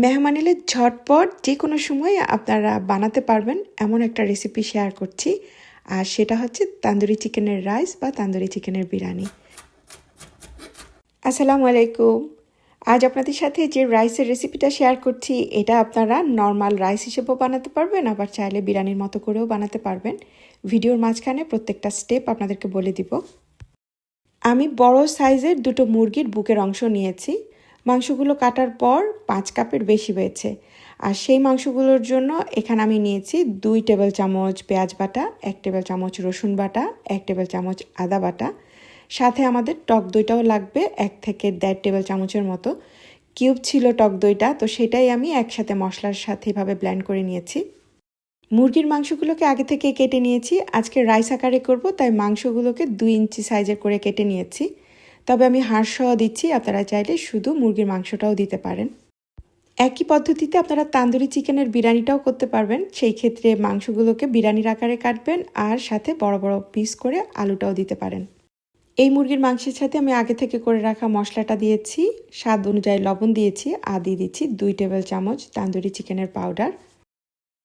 মেহমান এলে ঝটপট যে কোনো সময় আপনারা বানাতে পারবেন এমন একটা রেসিপি শেয়ার করছি। আর সেটা হচ্ছে তান্দুরি চিকেনের রাইস বা তান্দুরি চিকেনের বিরিয়ানি। আসসালামু আলাইকুম। আজ আপনাদের সাথে যে রাইসের রেসিপিটা শেয়ার করছি এটা আপনারা নর্মাল রাইস হিসেবেও বানাতে পারবেন, আবার চাইলে বিরিয়ানির মতো করেও বানাতে পারবেন। ভিডিওর মাঝখানে প্রত্যেকটা স্টেপ আপনাদেরকে বলে দিব। আমি বড় সাইজের দুটো মুরগির বুকের অংশ নিয়েছি। মাংসগুলো কাটার পর 5 কাপের বেশি হয়েছে। আর সেই মাংসগুলোর জন্য এখানে আমি নিয়েছি 2 টেবিল চামচ পেঁয়াজ বাটা, 1 টেবিল চামচ রসুন বাটা, 1 টেবিল চামচ আদা বাটা। সাথে আমাদের টক দইটাও লাগবে 1 থেকে 1.5 টেবিল চামচের মতো। কিউব ছিল টক দইটা, তো সেটাই আমি একসাথে মশলার সাথে এভাবে ব্লেন্ড করে নিয়েছি। মুরগির মাংসগুলোকে আগে থেকে কেটে নিয়েছি। আজকে রাইস আকারে করব, তাই মাংসগুলোকে 2 ইঞ্চি সাইজের করে কেটে নিয়েছি। তবে আমি হাড় সহ দিচ্ছি, আপনারা চাইলে শুধু মুরগির মাংসটাও দিতে পারেন। একই পদ্ধতিতে আপনারা তান্দুরি চিকেনের বিরিয়ানিটাও করতে পারবেন। সেই ক্ষেত্রে মাংসগুলোকে বিরিয়ানির আকারে কাটবেন আর সাথে বড় বড় পিস করে আলুটাও দিতে পারেন। এই মুরগির মাংসের সাথে আমি আগে থেকে করে রাখা মশলাটা দিয়েছি, স্বাদ অনুযায়ী লবণ দিয়েছি, আর দিয়ে দিচ্ছি 2 টেবিল চামচ তান্দুরি চিকেনের পাউডার।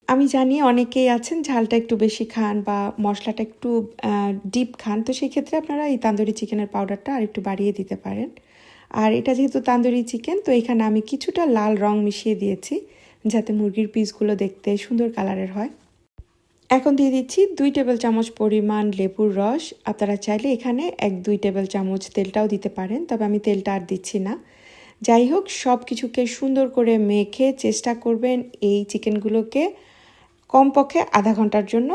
আমি জানি অনেকেই আছেন ঝালটা একটু বেশি খান বা মশলাটা একটু ডিপ খান, তো সেই ক্ষেত্রে আপনারা এই তান্দুরি চিকেনের পাউডারটা আর একটু বাড়িয়ে দিতে পারেন। আর এটা যেহেতু তান্দুরি চিকেন, তো এখানে আমি কিছুটা লাল রং মিশিয়ে দিয়েছি যাতে মুরগির পিসগুলো দেখতে সুন্দর কালারের হয়। এখন দিয়ে দিচ্ছি 2 টেবিল চামচ পরিমাণ লেবুর রস। আপনারা চাইলে এখানে 1-2 টেবিল চামচ তেলটাও দিতে পারেন, তবে আমি তেলটা আর দিচ্ছি না। যাই হোক, সব কিছুকে সুন্দর করে মেখে চেষ্টা করবেন এই চিকেনগুলোকে কমপক্ষে আধা ঘন্টার জন্য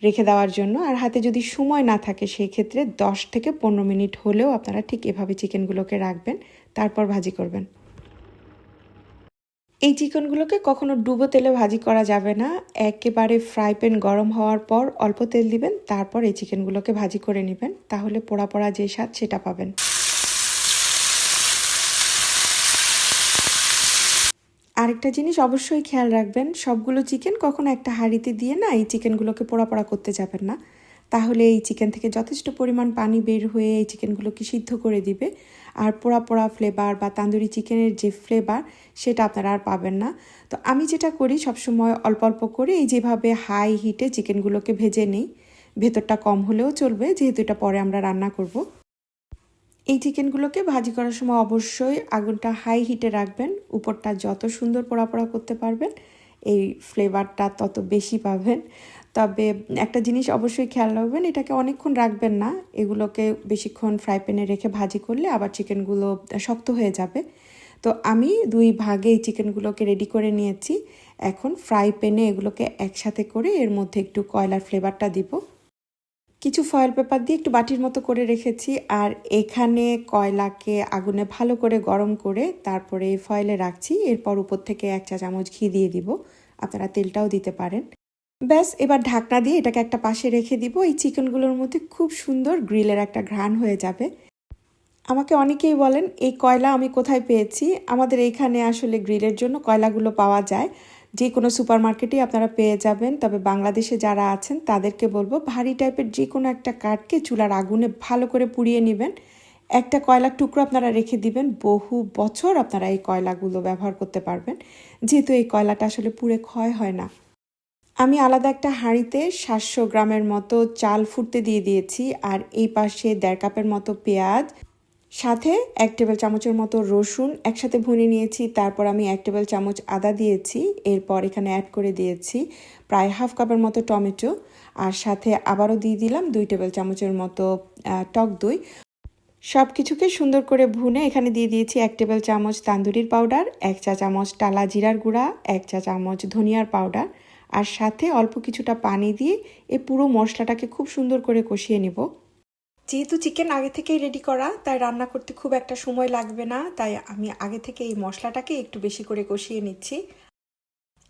রেখে দেওয়ার জন্য। আর হাতে যদি সময় না থাকে সেই ক্ষেত্রে 10 থেকে 15 মিনিট হলেও আপনারা ঠিক এভাবে চিকেনগুলোকে রাখবেন, তারপর ভাজি করবেন। এই চিকেনগুলোকে কখনো ডুবো তেলে ভাজি করা যাবে না। একেবারে ফ্রাই প্যান গরম হওয়ার পর অল্প তেল দিবেন, তারপর এই চিকেনগুলোকে ভাজি করে নেবেন, তাহলে পোড়া পোড়া যে স্বাদ সেটা পাবেন। আরেকটা জিনিস অবশ্যই খেয়াল রাখবেন, সবগুলো চিকেন কখনো একটা হাঁড়িতে দিয়ে না এই চিকেনগুলোকে পোড়া পোড়া করতে যাবেন না, তাহলে এই চিকেন থেকে যথেষ্ট পরিমাণ পানি বের হয়ে এই চিকেনগুলোকে সিদ্ধ করে দিবে। আর পোড়া পোড়া ফ্লেভার বা তান্দুরি চিকেনের যে ফ্লেভার সেটা আপনারা আর পাবেন না। তো আমি যেটা করি সবসময় অল্প অল্প করে এই যেভাবে হাই হিটে চিকেনগুলোকে ভেজে নিই। ভেতরটা কম হলেও চলবে, যেহেতু এটা পরে আমরা রান্না করব। এই চিকেনগুলোকে ভাজি করার সময় অবশ্যই আগুনটা হাই হিটে রাখবেন। উপরটা যত সুন্দর পোড়া পোড়া করতে পারবেন এই ফ্লেভারটা তত বেশি পাবেন। তবে একটা জিনিস অবশ্যই খেয়াল রাখবেন, এটাকে অনেকক্ষণ রাখবেন না। এগুলোকে বেশিক্ষণ ফ্রাই প্যানে রেখে ভাজি করলে আবার চিকেনগুলো শক্ত হয়ে যাবে। তো আমি 2 ভাগে এই চিকেনগুলোকে রেডি করে নিয়েছি। এখন ফ্রাই প্যানে এগুলোকে একসাথে করে এর মধ্যে একটু কয়লার ফ্লেভারটা দিব। কিছু ফয়েল পেপার দিয়ে একটু বাটির মতো করে রেখেছি। আর এখানে কয়লাকে আগুনে ভালো করে গরম করে তারপরে ফয়েলে রাখছি। এরপর উপর থেকে 1 চা চামচ ঘি দিয়ে দিব, আপনারা তেলটাও দিতে পারেন। ব্যাস, এবার ঢাকনা দিয়ে এটাকে একটা পাশে রেখে দিব। এই চিকেনগুলোর মধ্যে খুব সুন্দর গ্রিলের একটা ঘ্রাণ হয়ে যাবে। আমাকে অনেকেই বলেন এই কয়লা আমি কোথায় পেয়েছি। আমাদের এইখানে আসলে গ্রিলের জন্য কয়লাগুলো পাওয়া যায়, যে কোনো সুপার মার্কেটেই আপনারা পেয়ে যাবেন। তবে বাংলাদেশে যারা আছেন তাদেরকে বলবো ভারী টাইপের যে কোনো একটা কাঠকে চুলার আগুনে ভালো করে পুড়িয়ে নেবেন। একটা কয়লার টুকরো আপনারা রেখে দিবেন, বহু বছর আপনারা এই কয়লাগুলো ব্যবহার করতে পারবেন, যেহেতু এই কয়লাটা আসলে পুড়ে ক্ষয় হয় না। আমি আলাদা একটা হাঁড়িতে 700 গ্রামের মতো চাল ফুটতে দিয়ে দিয়েছি। আর এই পাশে 1.5 কাপের মতো পেঁয়াজ, সাথে 1 টেবিল চামচের মতো রসুন একসাথে ভুনে নিয়েছি। তারপর আমি 1 টেবিল চামচ আদা দিয়েছি। এরপর এখানে অ্যাড করে দিয়েছি প্রায় হাফ কাপের মতো টমেটো। আর সাথে আবারও দিয়ে দিলাম 2 টেবিল চামচের মতো টক দই। সব কিছুকে সুন্দর করে ভুনে এখানে দিয়ে দিয়েছি 1 টেবিল চামচ তান্দুরির পাউডার, 1 চা চামচ টালা জিরার গুঁড়া, 1 চা চামচ ধনিয়ার পাউডার, আর সাথে অল্প কিছুটা পানি দিয়ে এই পুরো মশলাটাকে খুব সুন্দর করে কষিয়ে নেব। যেহেতু চিকেন আগে থেকেই রেডি করা, তাই রান্না করতে খুব একটা সময় লাগবে না, তাই আমি আগে থেকে এই মশলাটাকে একটু বেশি করে কষিয়ে নিচ্ছি।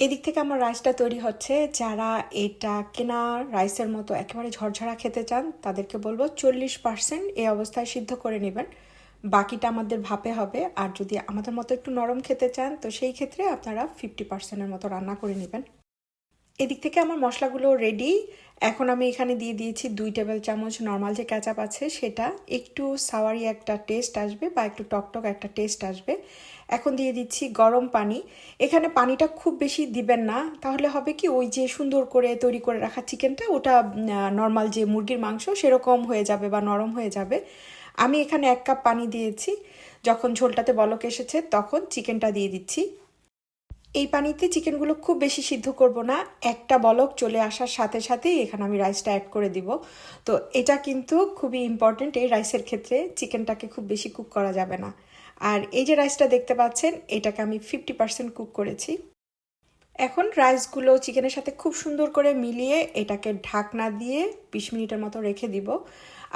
এদিক থেকে আমার রাইসটা তৈরি হচ্ছে। যারা এটা কেনা রাইসের মতো একেবারে ঝরঝরা খেতে চান তাদেরকে বলবো 40% এই অবস্থায় সিদ্ধ করে নেবেন, বাকিটা আমাদের ভাপে হবে। আর যদি আমাদের মতো একটু নরম খেতে চান তো সেই ক্ষেত্রে আপনারা 50%-এর মতো রান্না করে নেবেন। এদিক থেকে আমার মশলাগুলো রেডি। এখন আমি এখানে দিয়ে দিয়েছি 2 টেবিল চামচ নর্মাল যে কেচাপ আছে সেটা। একটু সাওয়ারি একটা টেস্ট আসবে বা একটু টকটক একটা টেস্ট আসবে। এখন দিয়ে দিচ্ছি গরম পানি। এখানে পানিটা খুব বেশি দিবেন না, তাহলে হবে কি ওই যে সুন্দর করে তৈরি করে রাখা চিকেনটা ওটা নর্মাল যে মুরগির মাংস সেরকম হয়ে যাবে বা নরম হয়ে যাবে। আমি এখানে 1 কাপ পানি দিয়েছি। যখন ঝোলটাতে বলক এসেছে তখন চিকেনটা দিয়ে দিচ্ছি। এই পানিতে চিকেনগুলো খুব বেশি সিদ্ধ করব না, একটা বলক চলে আসার সাথে সাথেই এখানে আমি রাইসটা অ্যাড করে দিব। তো এটা কিন্তু খুবই ইম্পর্টেন্ট এই রাইসের ক্ষেত্রে, চিকেনটাকে খুব বেশি কুক করা যাবে না। আর এই যে রাইসটা দেখতে পাচ্ছেন এটাকে আমি 50% কুক করেছি। এখন রাইসগুলো চিকেনের সাথে খুব সুন্দর করে মিলিয়ে এটাকে ঢাকনা দিয়ে 20 মিনিটের মতো রেখে দিব।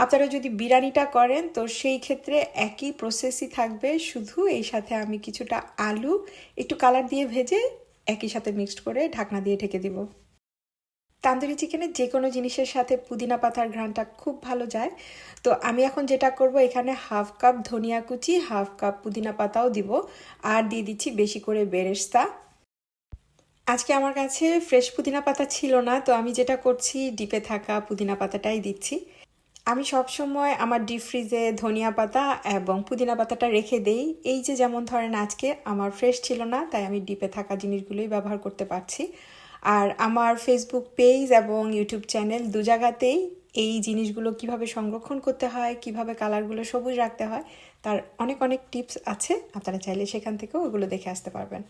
আপনারা যদি বিরিয়ানিটা করেন তো সেই ক্ষেত্রে একই প্রসেসই থাকবে, শুধু এই সাথে আমি কিছুটা আলু একটু কালার দিয়ে ভেজে একই সাথে মিক্সড করে ঢাকনা দিয়ে ঢেকে দিব। তান্দুরি চিকেনের যে কোনো জিনিসের সাথে পুদিনা পাতার ঘ্রাণটা খুব ভালো যায়। তো আমি এখন যেটা করব এখানে 1/2 কাপ ধনিয়া কুচি, 1/2 কাপ পুদিনা পাতাও দিব, আর দিয়ে দিচ্ছি বেশি করে বেরেস্তা। আজকে আমার কাছে ফ্রেশ পুদিনা পাতা ছিল না, তো আমি যেটা করছি ডিপে থাকা পুদিনা পাতাটাই দিচ্ছি। আমি সবসময় আমার ডিপ ফ্রিজে ধনিয়া পাতা এবং পুদিনা পাতাটা রেখে দেই। এই যে যেমন ধরেন আজকে আমার ফ্রেশ ছিল না, তাই আমি ডিপে থাকা জিনিসগুলোই ব্যবহার করতে পারছি। আর আমার ফেসবুক পেজ এবং ইউটিউব চ্যানেল 2 জায়গাতেই এই জিনিসগুলো কিভাবে সংরক্ষণ করতে হয়, কিভাবে কালারগুলো সবুজ রাখতে হয় তার অনেক অনেক টিপস আছে, আপনারা চাইলে সেখান থেকেও ওগুলো দেখে আসতে পারবেন।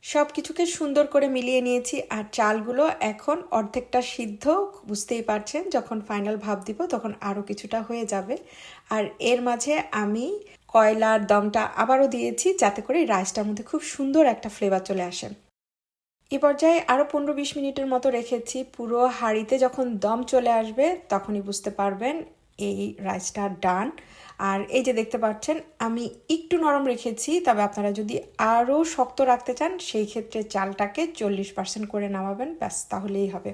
সব কিছুকে সুন্দর করে মিলিয়ে নিয়েছি, আর চালগুলো এখন অর্ধেকটা সিদ্ধ, বুঝতেই পারছেন যখন ফাইনাল ভাপ দিব তখন আরও কিছুটা হয়ে যাবে। আর এর মাঝে আমি কয়লার দমটা আবারও দিয়েছি যাতে করে রাইসটার মধ্যে খুব সুন্দর একটা ফ্লেভার চলে আসে। এই পর্যায়ে আরও 15-20 মিনিটের মতো রেখেছি। পুরো হাঁড়িতে যখন দম চলে আসবে তখনই বুঝতে পারবেন এই রাইসটা ডান। আর এই যে দেখতে পাচ্ছেন আমি একটু নরম রেখেছি, তবে আপনারা যদি আরও শক্ত রাখতে চান সেই ক্ষেত্রে চালটাকে 40% করে নামাবেন, ব্যাস তাহলেই হবে।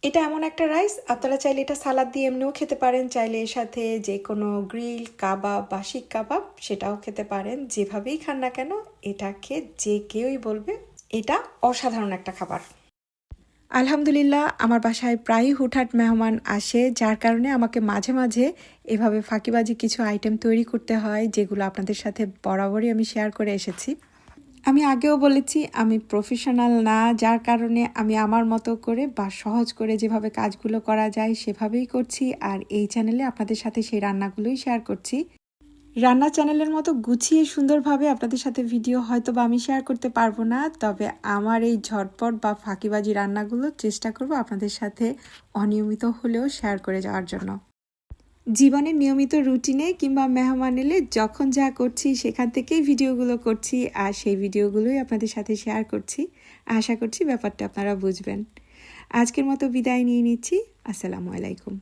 এটা এমন একটা রাইস আপনারা চাইলে এটা সালাদ দিয়ে এমনিও খেতে পারেন, চাইলে এর সাথে যে কোনো গ্রিল কাবাব বা শিক কাবাব সেটাও খেতে পারেন। যেভাবেই খান না কেন এটাকে যে কেউই বলবে এটা অসাধারণ একটা খাবার। আলহামদুলিল্লাহ, আমার বাসায় প্রায়ই হুটহাট মেহমান আসে, যার কারণে আমাকে মাঝে মাঝে এভাবে ফাঁকিবাজি কিছু আইটেম তৈরি করতে হয়, যেগুলো আপনাদের সাথে বরাবরই আমি শেয়ার করে এসেছি। আমি আগেও বলেছি আমি প্রফেশনাল না, যার কারণে আমি আমার মতো করে বা সহজ করে যেভাবে কাজগুলো করা যায় সেভাবেই করছি, আর এই চ্যানেলে আপনাদের সাথে সেই রান্নাগুলোই শেয়ার করছি। রান্না চ্যানেলের মতো গুছিয়ে সুন্দরভাবে আপনাদের সাথে ভিডিও হয়তো বা আমি শেয়ার করতে পারবো না, তবে আমার এই ঝটপট বা ফাঁকিবাজি রান্নাগুলো চেষ্টা করব আপনাদের সাথে অনিয়মিত হলেও শেয়ার করে যাওয়ার জন্য। জীবনের নিয়মিত রুটিনে কিংবা মেহমান এলে যখন যা করছি সেখান থেকেই ভিডিওগুলো করছি, আর সেই ভিডিওগুলোই আপনাদের সাথে শেয়ার করছি। আশা করছি ব্যাপারটা আপনারা বুঝবেন। আজকের মতো বিদায় নিয়ে নিচ্ছি। আসসালামু আলাইকুম।